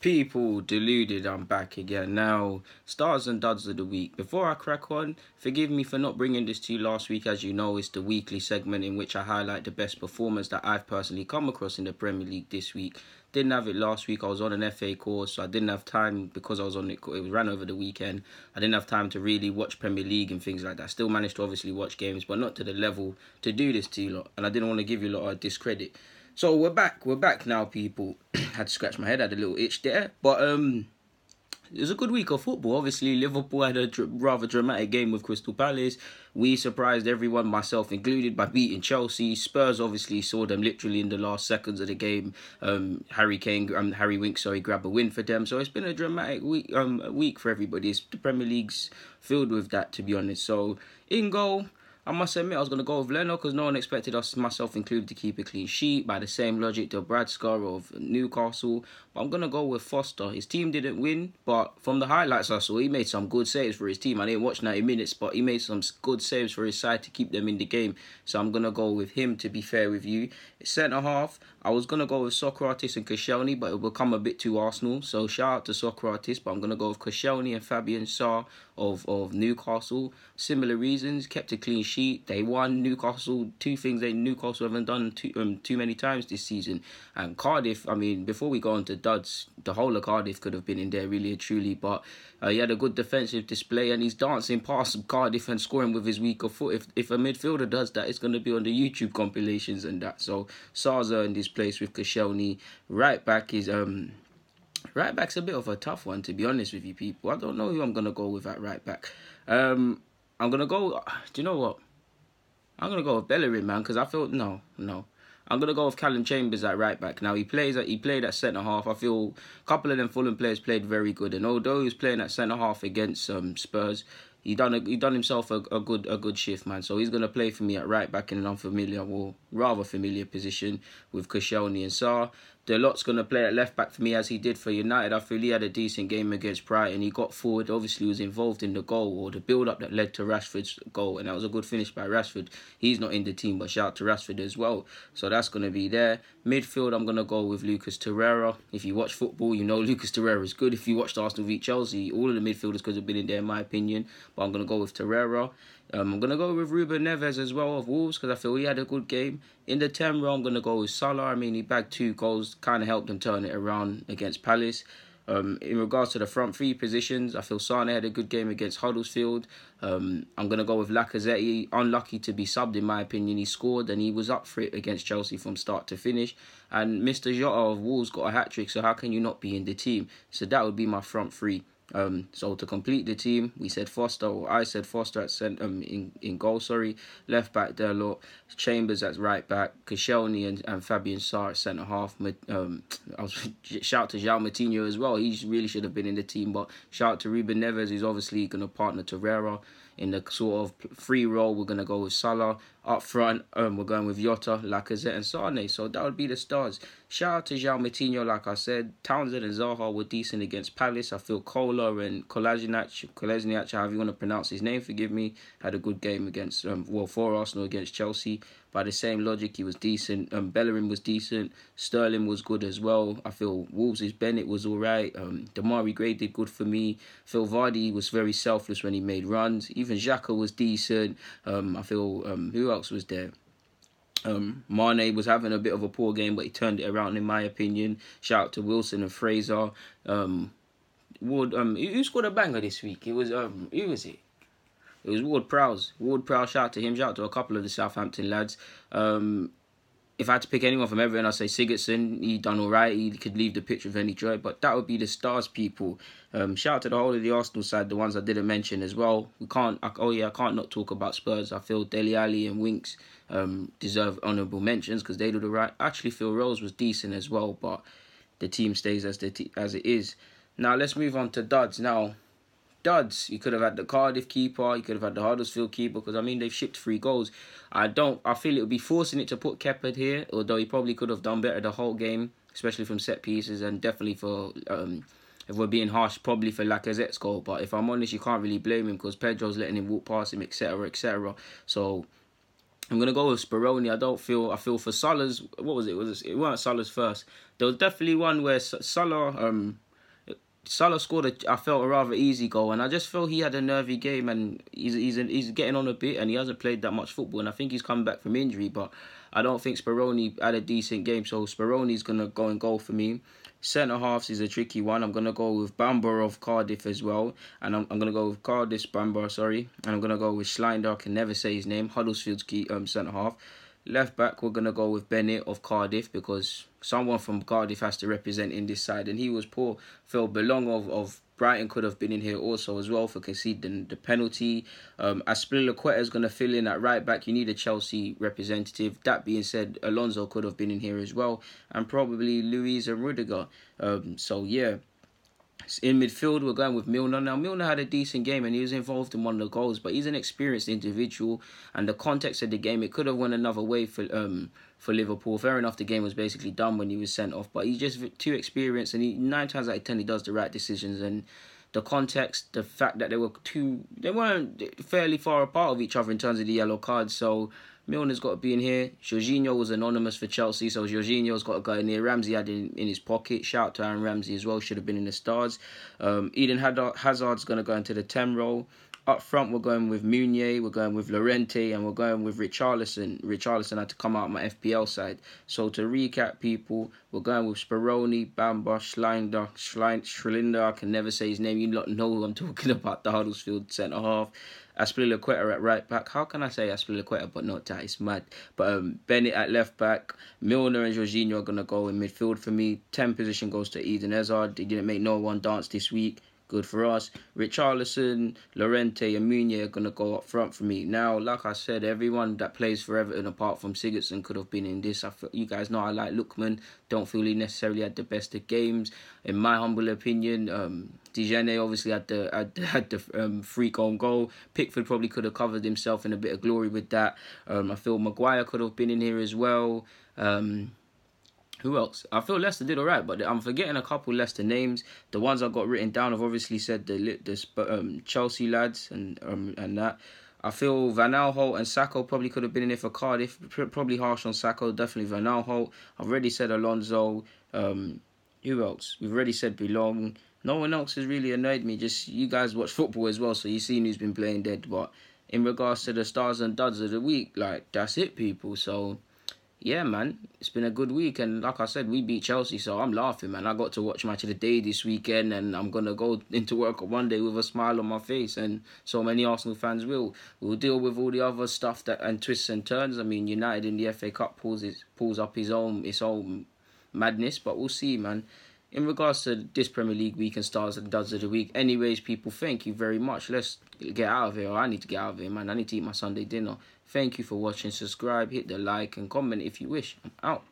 People deluded, I'm back again. Now, stars and duds of the week. Before I crack on, forgive me for not bringing this to you last week. As you know, it's the weekly segment in which I highlight the best performers that I've personally come across in the Premier League this week. Didn't have it last week. I was on an FA course, so I didn't have time because I was on it. It ran over the weekend. I didn't have time to really watch Premier League and things like that. Still managed to obviously watch games, but not to the level to do this to you lot. And I didn't want to give you a lot of discredit. So we're back now, people. Had to scratch my head, had a little itch there. But it was a good week of football. Obviously, Liverpool had a rather dramatic game with Crystal Palace. We surprised everyone, myself included, by beating Chelsea. Spurs obviously saw them literally in the last seconds of the game. Harry Winks, grabbed a win for them. So it's been a dramatic week for everybody. The Premier League's filled with that, to be honest. So in goal, I must admit I was going to go with Leno because no one expected us, myself included, to keep a clean sheet. By the same logic, the Bradskar of Newcastle. But I'm going to go with Foster. His team didn't win, but from the highlights I saw, he made some good saves for his team. I didn't watch 90 minutes, but he made some good saves for his side to keep them in the game. So I'm going to go with him, to be fair with you. Centre-half, I was going to go with Socrates and Koscielny, but it will become a bit too Arsenal. So shout out to Socrates, but I'm going to go with Koscielny and Fabian Sarr of Newcastle. Similar reasons, kept a clean sheet. They won. Newcastle, two things Newcastle haven't done too many times this season. And Cardiff, I mean, before we go on to duds, the whole of Cardiff could have been in there really and truly, but he had a good defensive display and he's dancing past Cardiff and scoring with his weaker foot. If a midfielder does that, it's going to be on the YouTube compilations and that. So Sarr's earned his place with Koscielny. Right back's a bit of a tough one, to be honest with you people. I don't know who I'm going to go with at right back. I'm going to go... Do you know what? I'm going to go with Bellerin, man, because I feel... No. I'm going to go with Callum Chambers at right back. Now, he played at centre-half. I feel a couple of them Fulham players played very good. And although he was playing at centre-half against Spurs, he done himself a good shift, man. So he's going to play for me at right back in an rather familiar position with Koscielny and Sarr. Delot's going to play at left back for me as he did for United. I feel he had a decent game against Brighton. He got forward, obviously was involved in the goal or the build-up that led to Rashford's goal. And that was a good finish by Rashford. He's not in the team, but shout out to Rashford as well. So that's going to be there. Midfield, I'm going to go with Lucas Torreira. If you watch football, you know Lucas Torreira is good. If you watched Arsenal v Chelsea, all of the midfielders could have been in there in my opinion. But I'm going to go with Torreira. I'm going to go with Ruben Neves as well of Wolves because I feel he had a good game. In the 10 row, I'm going to go with Salah. I mean, he bagged 2 goals, kind of helped him turn it around against Palace. In regards to the front 3 positions, I feel Sane had a good game against Huddersfield. I'm going to go with Lacazette. Unlucky to be subbed, in my opinion. He scored and he was up for it against Chelsea from start to finish. And Mr. Jota of Wolves got a hat-trick, so how can you not be in the team? So that would be my front 3. So to complete the team, I said Foster in goal. Left back Delort, Chambers at right back, Koscielny and Fabian Sarr at centre half. Shout out to João Moutinho as well. He really should have been in the team, but shout out to Ruben Neves, who's obviously going to partner Torreira. In the sort of free role, we're going to go with Salah. Up front, we're going with Jota, Lacazette and Sane. So that would be the stars. Shout out to João Moutinho, like I said. Townsend and Zaha were decent against Palace. I feel Kola and Koscielny, however you want to pronounce his name, forgive me, had a good game against, for Arsenal against Chelsea. By the same logic, he was decent. Bellerin was decent. Sterling was good as well. I feel Wolves' Bennett was all right. Damari Gray did good for me. Phil Vardy was very selfless when he made runs. Even Xhaka was decent. I feel, who else was there? Mane was having a bit of a poor game, but he turned it around in my opinion. Shout out to Wilson and Fraser. Who scored a banger this week? It was who was it? It was Ward-Prowse. Ward-Prowse, shout out to him. Shout out to a couple of the Southampton lads. If I had to pick anyone from Everton, I'd say Sigurdsson. He done all right. He could leave the pitch with any joy. But that would be the stars, people. Shout out to the whole of the Arsenal side, the ones I didn't mention as well. I can't not talk about Spurs. I feel Dele Alli and Winks deserve honourable mentions because they do the right. I actually feel Rose was decent as well, but the team stays as it is. Now, let's move on to duds. Now, duds, you could have had the Cardiff keeper, you could have had the Huddersfield keeper, because I mean they've shipped 3 goals. I feel it would be forcing it to put Kepa here, although he probably could have done better the whole game, especially from set pieces, and definitely for if we're being harsh, probably for Lacazette's goal. But if I'm honest, you can't really blame him because Pedro's letting him walk past him, etc., etc. So I'm gonna go with Speroni. I feel for Salah's. What was it? It weren't Salah's first. There was definitely one where Salah Salah scored I felt a rather easy goal, and I just felt he had a nervy game, and he's getting on a bit, and he hasn't played that much football, and I think he's coming back from injury, but I don't think Speroni had a decent game, so Speroni's gonna go and goal for me. Centre halves is a tricky one. I'm gonna go with Bamber of Cardiff as well, and I'm gonna go with Cardiff Bamber, sorry, and I'm gonna go with Schleinder. I can never say his name. Huddersfield's key centre half. Left back, we're gonna go with Bennett of Cardiff because someone from Cardiff has to represent in this side, and he was poor. Phil Belong of Brighton could have been in here also as well for conceding the penalty. Aspilicueta is gonna fill in at right back. You need a Chelsea representative. That being said, Alonso could have been in here as well, and probably Luiz and Rudiger. So yeah. In midfield, we're going with Milner. Now, Milner had a decent game and he was involved in one of the goals, but he's an experienced individual. And the context of the game, it could have went another way for Liverpool. Fair enough, the game was basically done when he was sent off, but he's just too experienced, and 9 times out of 10 he does the right decisions. And the context, the fact that they weren't fairly far apart of each other in terms of the yellow cards. So Milner's got to be in here. Jorginho was anonymous for Chelsea, so Jorginho's got to go in here. Ramsey had it in his pocket. Shout out to Aaron Ramsey as well. Should have been in the stars. Eden Hazard's going to go into the 10 role. Up front, we're going with Meunier, we're going with Laurent, and we're going with Richarlison. Richarlison had to come out on my FPL side. So to recap, people, we're going with Speroni, Bamba, Schlinder, I can never say his name. You lot know who I'm talking about, the Huddersfield centre-half. Aspilicueta at right back. How can I say Aspilicueta but not that? It's mad. But Bennett at left back. Milner and Jorginho are going to go in midfield for me. 10 position goes to Eden Hazard. He didn't make no one dance this week. Good for us. Richarlison, Llorente and Meunier are going to go up front for me. Now, like I said, everyone that plays for Everton apart from Sigurdsson could have been in this. You guys know I like Lookman. Don't feel he necessarily had the best of games. In my humble opinion, Digne obviously had the freak on goal. Pickford probably could have covered himself in a bit of glory with that. I feel Maguire could have been in here as well. Who else? I feel Leicester did alright, but I'm forgetting a couple Leicester names. The ones I got written down, I've obviously said the Chelsea lads and that. I feel Van Aanholt and Sacco probably could have been in it for Cardiff. Probably harsh on Sacco, definitely Van Aanholt. I've already said Alonso. Who else? We've already said Belong. No one else has really annoyed me. Just you guys watch football as well, so you've seen who's been playing dead. But in regards to the stars and duds of the week, like that's it, people. So yeah, man, it's been a good week, and like I said, we beat Chelsea, so I'm laughing, man. I got to watch Match of the Day this weekend, and I'm gonna go into work on Monday with a smile on my face, and so many Arsenal fans will. We'll deal with all the other stuff and twists and turns. I mean, United in the FA Cup pulls up its own madness, but we'll see, man. In regards to this Premier League week and stars and duds of the week, anyways, people, thank you very much. Let's get out of here. I need to get out of here, man. I need to eat my Sunday dinner. Thank you for watching. Subscribe, hit the like, and comment if you wish. I'm out.